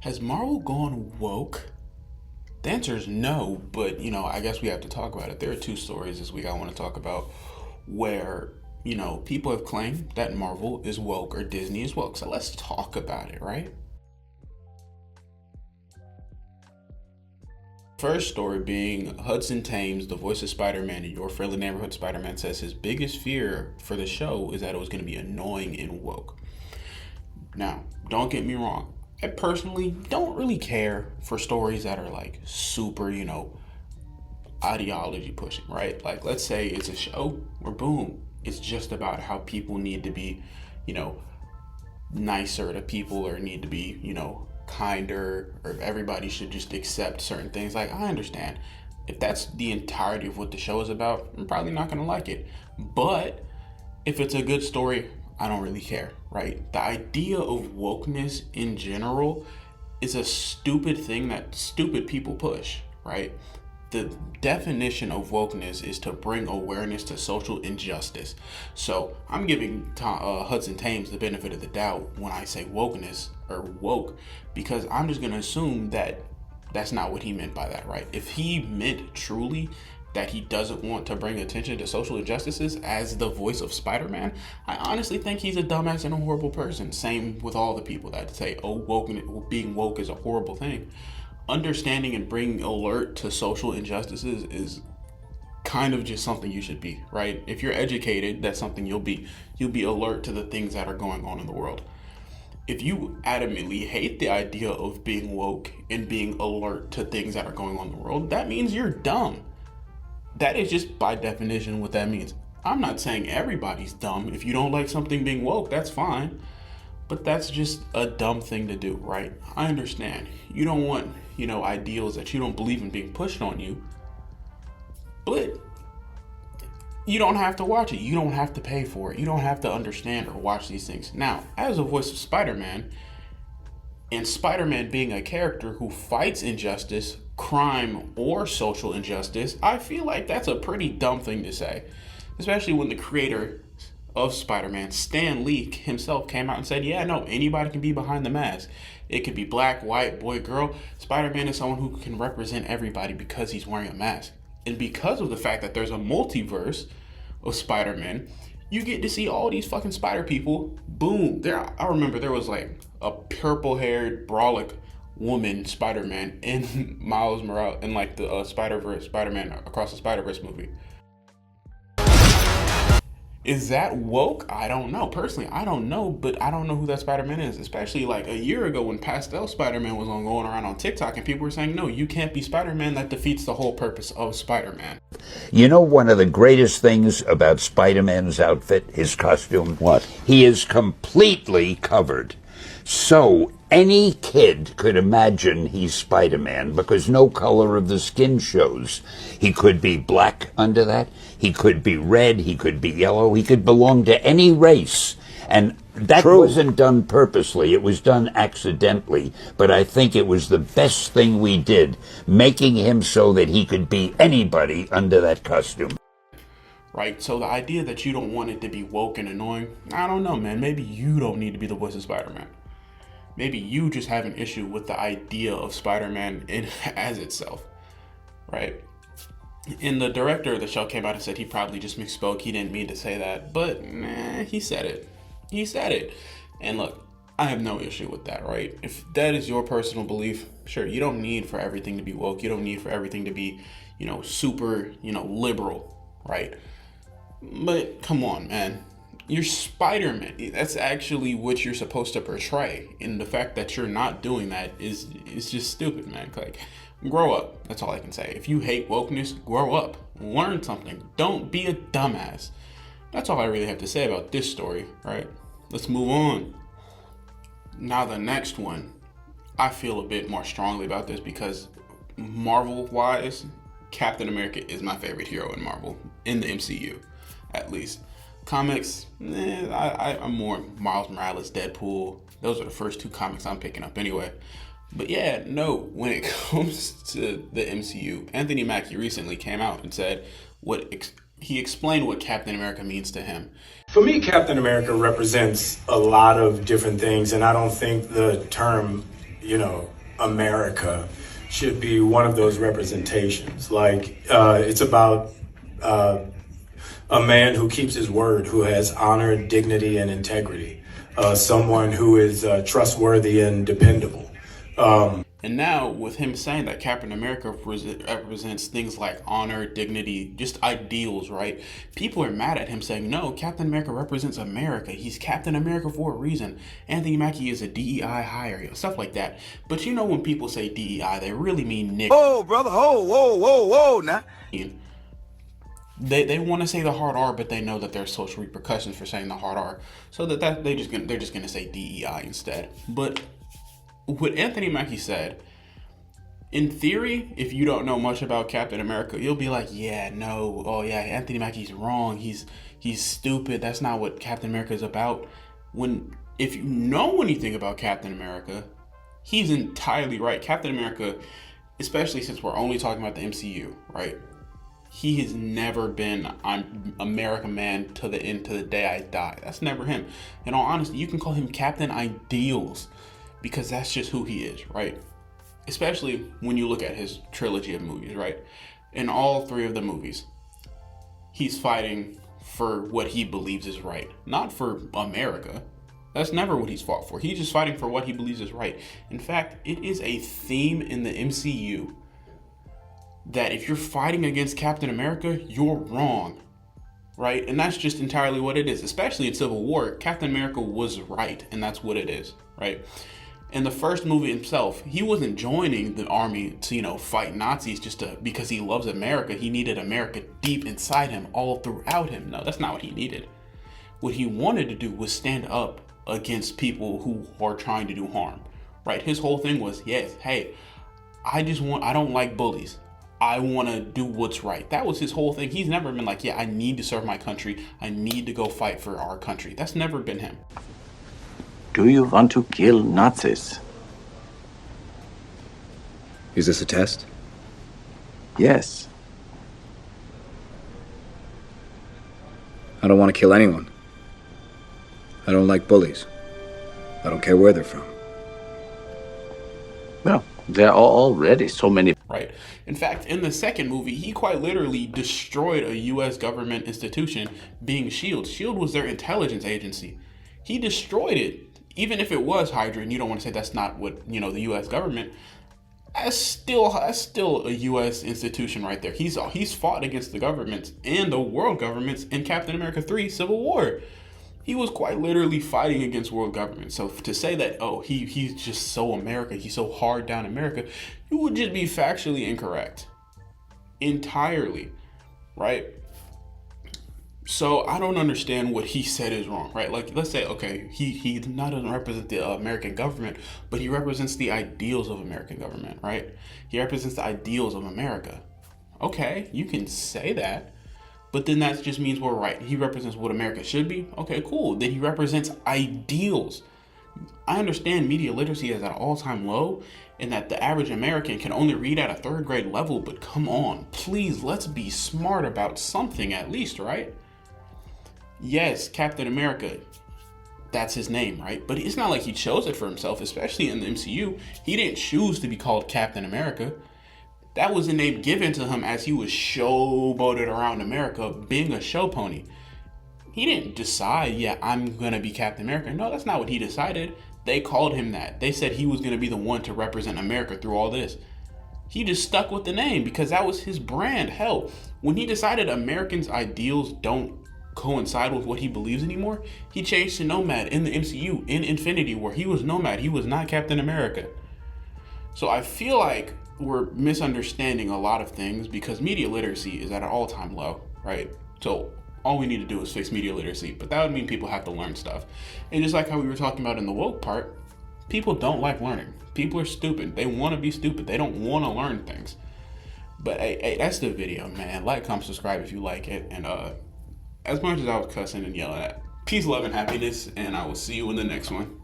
Has Marvel gone woke? The answer is no, but I guess we have to talk about it. There are two stories this week I want to talk about where, people have claimed that Marvel is woke or Disney is woke. So let's talk about it, right? First story being Hudson Thames, the voice of Spider-Man in Your Friendly Neighborhood Spider-Man, says his biggest fear for the show is that it was going to be annoying and woke. Now, don't get me wrong. I personally don't really care for stories that are like super, ideology pushing, right? Like, let's say it's a show where boom, it's just about how people need to be, you know, nicer to people or need to be, kinder, or everybody should just accept certain things. Like, I understand. If that's the entirety of what the show is about, I'm probably not going to like it. But if it's a good story, I don't really care, right? The idea of wokeness in general is a stupid thing that stupid people push, right? The definition of wokeness is to bring awareness to social injustice. So I'm giving Hudson Thames the benefit of the doubt when I say wokeness or woke, because I'm just going to assume that that's not what he meant by that, right? If he meant truly that he doesn't want to bring attention to social injustices as the voice of Spider-Man, I honestly think he's a dumbass and a horrible person. Same with all the people that say, oh, being woke is a horrible thing. Understanding and bringing alert to social injustices is kind of just something you should be, right? If you're educated, that's something you'll be. You'll be alert to the things that are going on in the world. If you adamantly hate the idea of being woke and being alert to things that are going on in the world, that means you're dumb. That is just by definition what that means. I'm not saying everybody's dumb. If you don't like something being woke, that's fine. But that's just a dumb thing to do, right? I understand. You don't want, ideals that you don't believe in being pushed on you. But you don't have to watch it. You don't have to pay for it. You don't have to understand or watch these things. Now, as a voice of Spider-Man, and Spider-Man being a character who fights injustice, crime, or social injustice, I feel like that's a pretty dumb thing to say. Especially when the creator of Spider-Man, Stan Lee himself, came out and said, yeah, no, anybody can be behind the mask. It could be black, white, boy, girl. Spider-Man is someone who can represent everybody because he's wearing a mask. And because of the fact that there's a multiverse of Spider-Man, you get to see all these fucking spider people. Boom. I remember there was like a purple-haired, brolic woman Spider-Man in Miles Morales, in like the Spider-Man Across the Spider-Verse movie. Is that woke? I don't know. Personally, I don't know, but I don't know who that Spider-Man is. Especially like a year ago when Pastel Spider-Man was going around on TikTok and people were saying, no, you can't be Spider-Man. That defeats the whole purpose of Spider-Man. You know, one of the greatest things about Spider-Man's outfit, his costume? What? He is completely covered. So any kid could imagine he's Spider-Man because no color of the skin shows. He could be black under that. He could be red. He could be yellow. He could belong to any race. And that wasn't done purposely. It was done accidentally. But I think it was the best thing we did, making him so that he could be anybody under that costume. Right, so the idea that you don't want it to be woke and annoying, I don't know, man. Maybe you don't need to be the voice of Spider-Man. Maybe you just have an issue with the idea of Spider-Man as itself, right? And the director of the show came out and said he probably just misspoke. He didn't mean to say that, but he said it. He said it. And look, I have no issue with that, right? If that is your personal belief, sure, you don't need for everything to be woke. You don't need for everything to be, super, liberal, right? But come on, man. You're Spider-Man. That's actually what you're supposed to portray. And the fact that you're not doing that is just stupid, man. Like, grow up. That's all I can say. If you hate wokeness, grow up. Learn something. Don't be a dumbass. That's all I really have to say about this story, right? Let's move on. Now the next one. I feel a bit more strongly about this because Marvel-wise, Captain America is my favorite hero in Marvel. In the MCU, at least. Comics, I'm more Miles Morales, Deadpool. Those are the first two comics I'm picking up anyway. But yeah, no, when it comes to the MCU, Anthony Mackie recently came out and said he explained what Captain America means to him. For me, Captain America represents a lot of different things, and I don't think the term America should be one of those representations. Like, it's about a man who keeps his word, who has honor, dignity, and integrity. Someone who is trustworthy and dependable. And now, with him saying that Captain America represents things like honor, dignity, just ideals, right? People are mad at him saying, no, Captain America represents America. He's Captain America for a reason. Anthony Mackie is a DEI hire, stuff like that. But you know, when people say DEI, they really mean Nick. Oh, brother, whoa, now. They want to say the hard R, but they know that there's social repercussions for saying the hard R. So they're just gonna say DEI instead. But what Anthony Mackie said, in theory, if you don't know much about Captain America, you'll be like, yeah, no, oh yeah, Anthony Mackie's wrong. He's stupid. That's not what Captain America is about. If you know anything about Captain America, he's entirely right. Captain America, especially since we're only talking about the MCU, right? He has never been, I'm American man to the end, to the day I die. That's never him. In all honesty, you can call him Captain Ideals, because that's just who he is, right? Especially when you look at his trilogy of movies, right? In all three of the movies, he's fighting for what he believes is right, not for America. That's never what he's fought for. He's just fighting for what he believes is right. In fact, it is a theme in the MCU that if you're fighting against Captain America, you're wrong, right? And that's just entirely what it is. Especially in Civil War, Captain America was right, and that's what it is, right? In the first movie himself, he wasn't joining the army to, fight Nazis because he loves America. He needed America deep inside him, all throughout him. No, that's not what he needed. What he wanted to do was stand up against people who are trying to do harm, right? His whole thing was, yes, hey, I don't like bullies. I want to do what's right. That was his whole thing. He's never been like, yeah, I need to serve my country. I need to go fight for our country. That's never been him. Do you want to kill Nazis? Is this a test? Yes. I don't want to kill anyone. I don't like bullies. I don't care where they're from. Well, there are already so many. Right. In fact, in the second movie, he quite literally destroyed a U.S. government institution, being S.H.I.E.L.D. S.H.I.E.L.D. was their intelligence agency. He destroyed it. Even if it was Hydra, and you don't want to say that's not what, the U.S. government, that's still a U.S. institution right there. He's fought against the governments and the world governments in Captain America 3 Civil War. He was quite literally fighting against world governments. So to say that, oh, he's just so America, he's so hard down America, you would just be factually incorrect. Entirely. Right? So I don't understand what he said is wrong, right? Like, let's say, okay, he not doesn't represent the American government, but he represents the ideals of American government, right? He represents the ideals of America. Okay, you can say that, but then that just means we're right. He represents what America should be. Okay, cool. Then he represents ideals. I understand media literacy is at an all-time low and that the average American can only read at a third grade level, but come on, please, let's be smart about something at least, right? Yes, Captain America, that's his name, right? But it's not like he chose it for himself, especially in the MCU. He didn't choose to be called Captain America. That was a name given to him as he was showboated around America, being a show pony. He didn't decide, yeah, I'm going to be Captain America. No, that's not what he decided. They called him that. They said he was going to be the one to represent America through all this. He just stuck with the name because that was his brand. Hell, when he decided Americans' ideals don't coincide with what he believes anymore, he changed to Nomad in the MCU, in Infinity War. He was Nomad. He was not Captain America. So I feel like we're misunderstanding a lot of things because media literacy is at an all-time low, right? So all we need to do is fix media literacy, but that would mean people have to learn stuff. And just like how we were talking about in the woke part, people don't like learning. People are stupid. They want to be stupid. They don't want to learn things. But hey, that's the video, man. Like, comment, subscribe if you like it. And as much as I was cussing and yelling at, peace, love, and happiness, and I will see you in the next one.